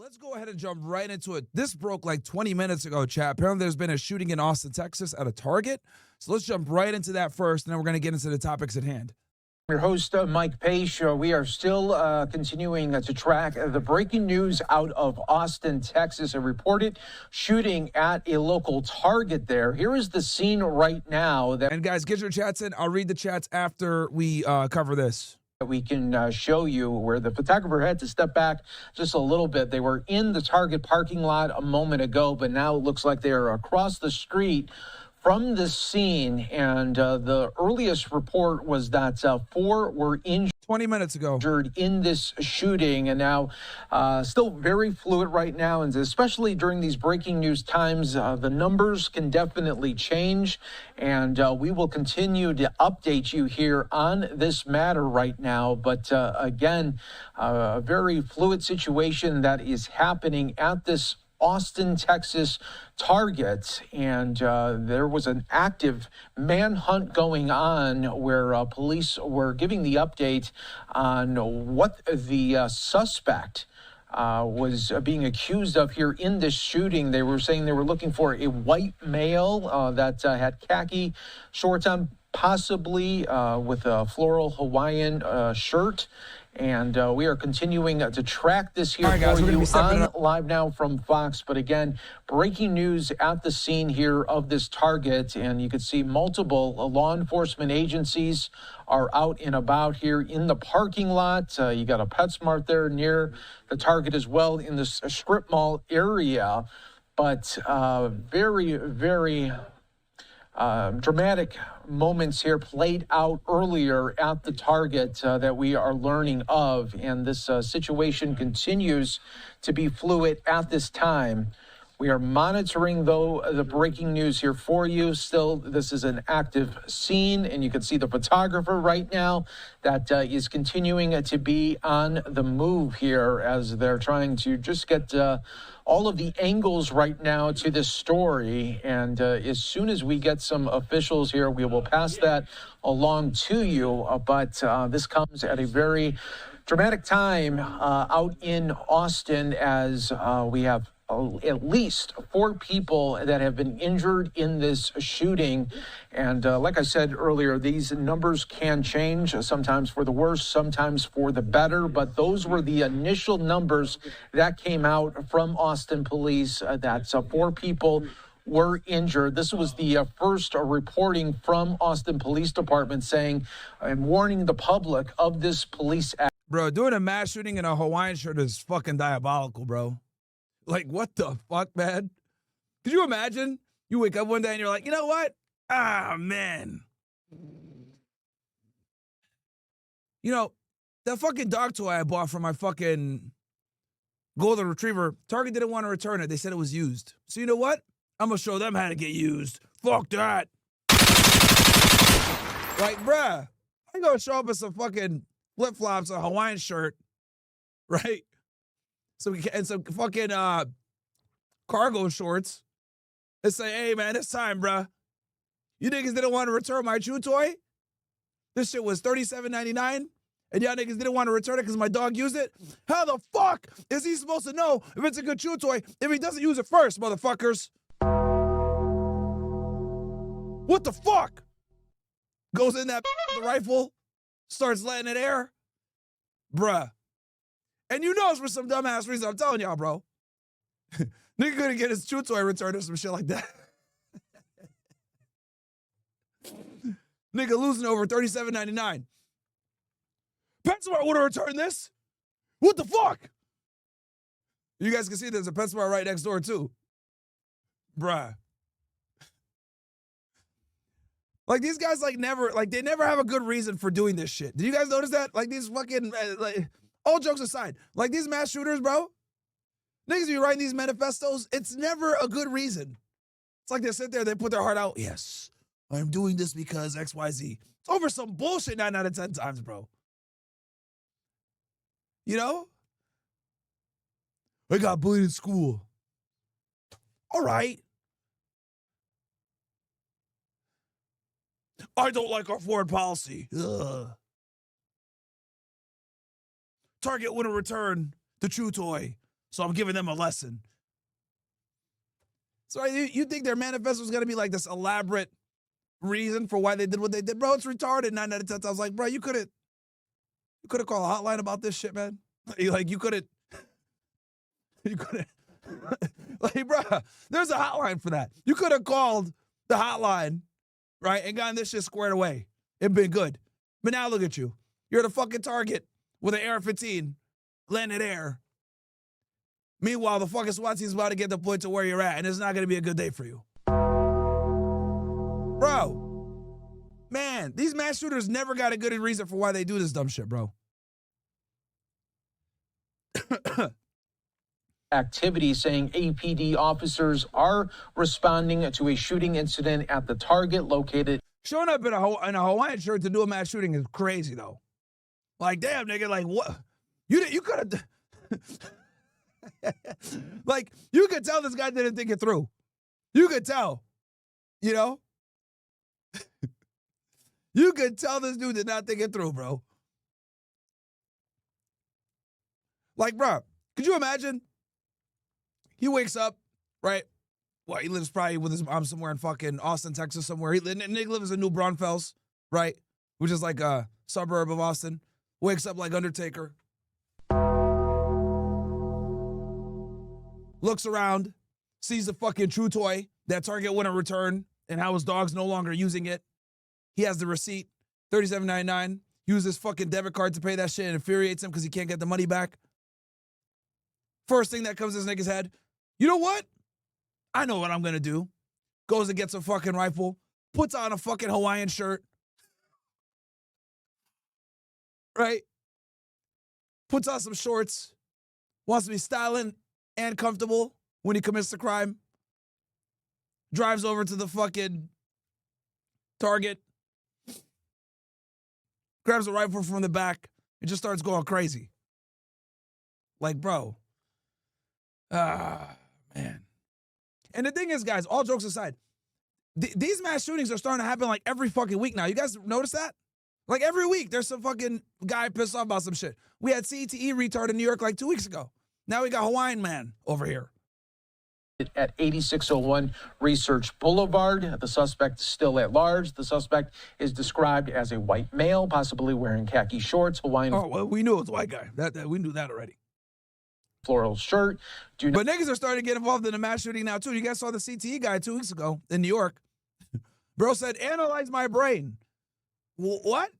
Let's go ahead and jump right into it. This broke like 20 minutes ago, chat. Apparently, there's been a shooting in Austin, Texas at a Target. So let's jump right into that first, and then we're going to get into the topics at hand. Your host, Mike Page. We are still continuing to track the breaking news out of Austin, Texas. A reported shooting at a local Target there. Here is the scene right now. And guys, get your chats in. I'll read the chats after we cover this. We can show you where the photographer had to step back just a little bit. They were in the Target parking lot a moment ago, but now it looks like they are across the street from this scene. And the earliest report was that 4 were injured 20 minutes ago in this shooting, and now still very fluid right now, and especially during these breaking news times, the numbers can definitely change, and we will continue to update you here on this matter right now. But again, a very fluid situation that is happening at this Austin, Texas Target, and there was an active manhunt going on where police were giving the update on what the suspect was being accused of here in this shooting. They were saying they were looking for a white male that had khaki shorts on, possibly with a floral Hawaiian shirt. And we are continuing to track this here for you on Live Now from Fox. But again, breaking news at the scene here of this Target. And you can see multiple law enforcement agencies are out and about here in the parking lot. You got a PetSmart there near the Target as well in this strip mall area. But very, very dramatic moments here played out earlier at the Target that we are learning of, and this situation continues to be fluid at this time. We are monitoring, though, the breaking news here for you. Still, this is an active scene, and you can see the photographer right now that is continuing to be on the move here as they're trying to just get all of the angles right now to this story. And as soon as we get some officials here, we will pass that along to you. But this comes at a very dramatic time out in Austin as we have at least 4 people that have been injured in this shooting. And like I said earlier, these numbers can change, sometimes for the worse, sometimes for the better. But those were the initial numbers that came out from Austin police, that 4 people were injured. This was the first reporting from Austin Police Department saying and warning the public of this police act. Bro, doing a mass shooting in a Hawaiian shirt is fucking diabolical, bro. Like, what the fuck, man? Could you imagine? You wake up one day and you're like, you know what? Ah, man. You know, that fucking dog toy I bought for my fucking golden retriever, Target didn't want to return it. They said it was used. So you know what? I'm going to show them how to get used. Fuck that. Like, bruh, I'm going to show up with some fucking flip-flops, a Hawaiian shirt, right? And some fucking cargo shorts and say, hey, man, it's time, bruh. You niggas didn't want to return my chew toy? This shit was $37.99, and y'all niggas didn't want to return it because my dog used it? How the fuck is he supposed to know if it's a good chew toy if he doesn't use it first, motherfuckers? What the fuck? Goes in that the rifle, starts letting it air. Bruh. And you know it's for some dumbass reason. I'm telling y'all, bro. Nigga gonna get his chew toy returned or some shit like that. Nigga losing over $37.99. PetSmart would have returned this. What the fuck? You guys can see there's a PetSmart right next door too. Bruh. Like these guys they never have a good reason for doing this shit. Did you guys notice that? Like these fucking all jokes aside, like these mass shooters, bro, niggas be writing these manifestos. It's never a good reason. It's like they sit there, they put their heart out. Yes, I'm doing this because X, Y, Z. It's over some bullshit 9 out of 10 times, bro. You know? I got bullied in school. All right. I don't like our foreign policy. Ugh. Target wouldn't return the chew toy So I'm giving them a lesson. So you think their manifesto was going to be like this elaborate reason for why they did what they did? Bro, it's retarded 9 out of 10 times. I was like, bro, you could have called a hotline about this shit, man. Like, you could have, like, bro, there's a hotline for that. You could have called the hotline, right, and gotten this shit squared away. It'd been good. But now look at you. You're the fucking target with an AR-15 landed air. Meanwhile, the fucking SWAT team's about to get deployed to where you're at, and it's not going to be a good day for you. Bro, man, these mass shooters never got a good reason for why they do this dumb shit, bro. Activity saying APD officers are responding to a shooting incident at the target located. Showing up in a Hawaiian shirt to do a mass shooting is crazy, though. Like, damn, nigga, like, what? You could have... Like, you could tell this guy didn't think it through. You could tell, you know? You could tell this dude did not think it through, bro. Like, bro, could you imagine? He wakes up, right? Well, he lives probably with his mom somewhere in fucking Austin, Texas, somewhere. Nick lives in New Braunfels, right? Which is like a suburb of Austin. Wakes up like Undertaker. Looks around, sees the fucking True Toy that Target wouldn't return and how his dog's no longer using it. He has the receipt, $37.99. Uses his fucking debit card to pay that shit and infuriates him because he can't get the money back. First thing that comes to this nigga's head, you know what? I know what I'm going to do. Goes and gets a fucking rifle, puts on a fucking Hawaiian shirt, right? Puts on some shorts, wants to be styling and comfortable when he commits the crime. Drives over to the fucking Target, grabs a rifle from the back, and just starts going crazy. Like, bro. Man. And the thing is, guys, all jokes aside, these mass shootings are starting to happen like every fucking week now. You guys notice that? Like every week, there's some fucking guy pissed off about some shit. We had CTE retard in New York like 2 weeks ago. Now we got Hawaiian man over here. At 8601 Research Boulevard. The suspect is still at large. The suspect is described as a white male, possibly wearing khaki shorts, Hawaiian. Oh, well, we knew it was a white guy. That we knew that already. Floral shirt. But niggas are starting to get involved in the mass shooting now, too. You guys saw the CTE guy 2 weeks ago in New York. Bro said, analyze my brain. What?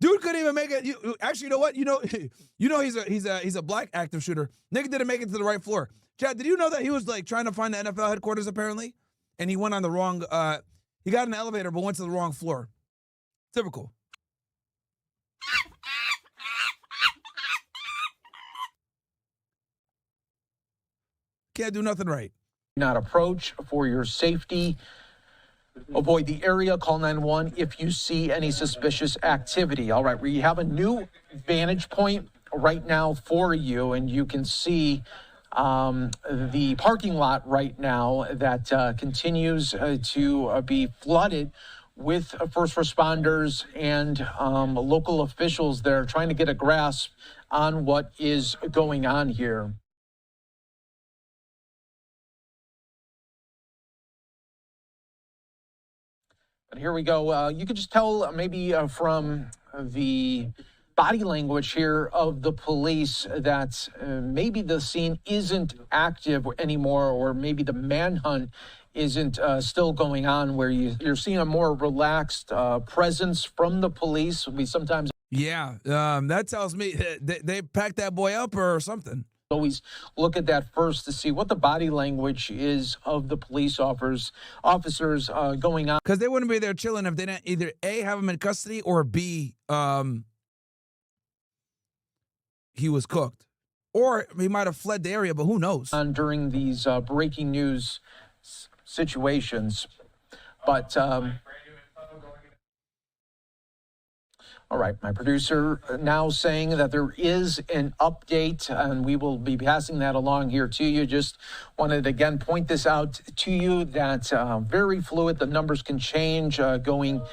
Dude couldn't even make it. Actually, you know what? You know he's a black active shooter. Nigga didn't make it to the right floor. Chad, did you know that he was like trying to find the NFL headquarters apparently, and he went on the wrong. He got an elevator but went to the wrong floor. Typical. Can't do nothing right. Not approach for your safety. Avoid the area. Call 911 if you see any suspicious activity. All right, we have a new vantage point right now for you, and you can see the parking lot right now that continues to be flooded with first responders and local officials there trying to get a grasp on what is going on here. And here we go. You could just tell maybe from the body language here of the police that maybe the scene isn't active anymore, or maybe the manhunt isn't still going on, where you're seeing a more relaxed presence from the police. We sometimes... Yeah, that tells me they packed that boy up or something. Always look at that first to see what the body language is of the police officers going on. Because they wouldn't be there chilling if they didn't either A, have him in custody, or B, he was cooked. Or he might have fled the area, but who knows? During these breaking news situations. But... all right, my producer now saying that there is an update, and we will be passing that along here to you. Just wanted to, again, point this out to you that very fluid. The numbers can change, going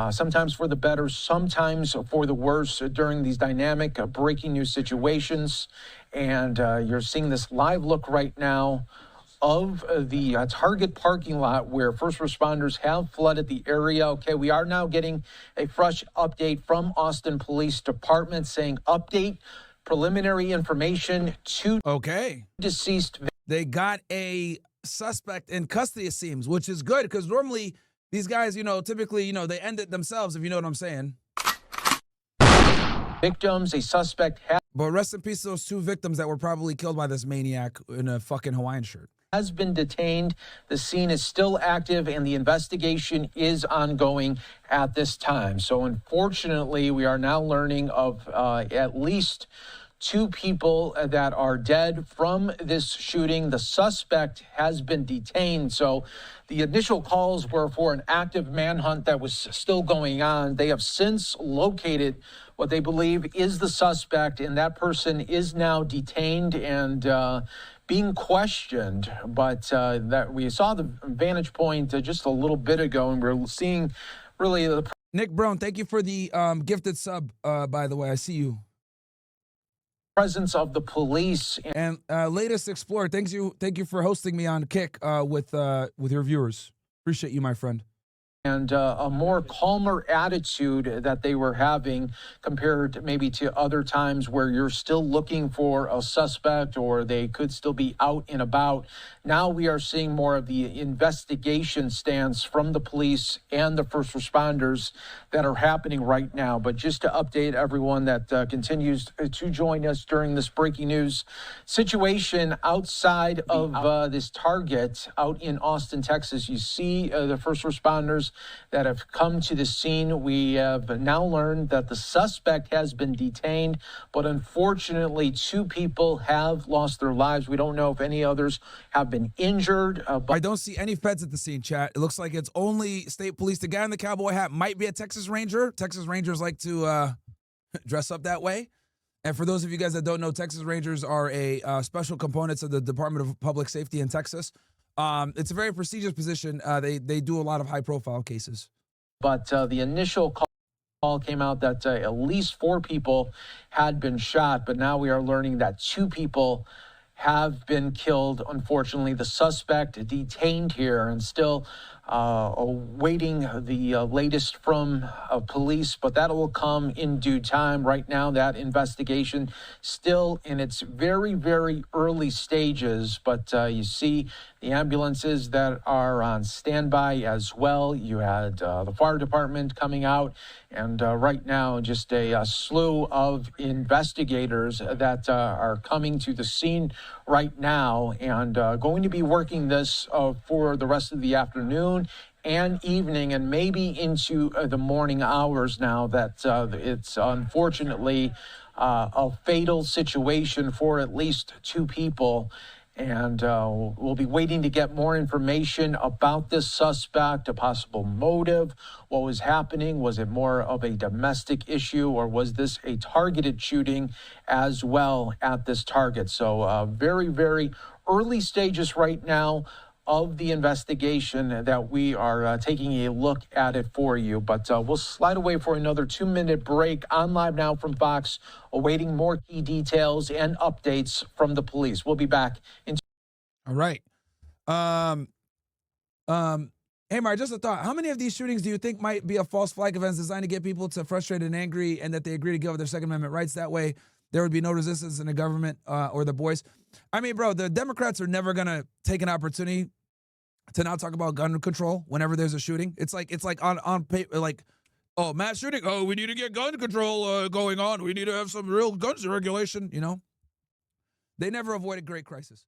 sometimes for the better, sometimes for the worse during these dynamic breaking news situations. And you're seeing this live look right now of the Target parking lot where first responders have flooded the area. Okay, we are now getting a fresh update from Austin Police Department saying update preliminary information to deceased. They got a suspect in custody, it seems, which is good because normally these guys, typically, they end it themselves, if you know what I'm saying. Victims, a suspect but rest in peace to those 2 victims that were probably killed by this maniac in a fucking Hawaiian shirt. Has been detained. The scene is still active and the investigation is ongoing at this time. So unfortunately, we are now learning of at least 2 people that are dead from this shooting. The suspect has been detained. So the initial calls were for an active manhunt that was still going on. They have since located what they believe is the suspect, and that person is now detained and being questioned. But that we saw the vantage point just a little bit ago, and we're seeing really the Nick Brown, thank you for the gifted sub, by the way. I see you. Presence of the police. And latest explorer, thank you for hosting me on Kick with your viewers. Appreciate you, my friend. And a more calmer attitude that they were having compared maybe to other times where you're still looking for a suspect or they could still be out and about. Now we are seeing more of the investigation stance from the police and the first responders that are happening right now. But just to update everyone that continues to join us during this breaking news situation outside of this Target out in Austin, Texas, you see the first responders that have come to the scene. We have now learned that the suspect has been detained, but unfortunately 2 people have lost their lives. We don't know if any others have been injured. But I don't see any feds at the scene, chat. It looks like it's only state police. The guy in the cowboy hat might be a Texas Ranger. Texas Rangers like to dress up that way. And for those of you guys that don't know, Texas Rangers are a special components of the Department of Public Safety in Texas. It's a very prestigious position. They do a lot of high-profile cases. But the initial call came out that at least 4 people had been shot, but now we are learning that 2 people have been killed. Unfortunately, the suspect detained here and still awaiting the latest from police, but that will come in due time. Right now, that investigation still in its very, very early stages, but you see the ambulances that are on standby as well. You had the fire department coming out, and right now just a slew of investigators that are coming to the scene right now and going to be working this for the rest of the afternoon and evening and maybe into the morning hours now that it's unfortunately a fatal situation for at least 2 people. And we'll be waiting to get more information about this suspect, a possible motive, what was happening. Was it more of a domestic issue or was this a targeted shooting as well at this Target? So very, very early stages right now of the investigation that we are taking a look at it for you. But we'll slide away for another 2-minute break on Live Now from Fox, awaiting more key details and updates from the police. We'll be back in. All right. Hey, Mar, just a thought. How many of these shootings do you think might be a false flag events designed to get people to frustrated and angry and that they agree to give up their Second Amendment rights? That way there would be no resistance in the government or the boys. I mean, bro, the Democrats are never going to take an opportunity to not talk about gun control whenever there's a shooting. It's like on paper, like, oh, mass shooting. Oh, we need to get gun control going on. We need to have some real guns regulation, you know? They never avoid a great crisis.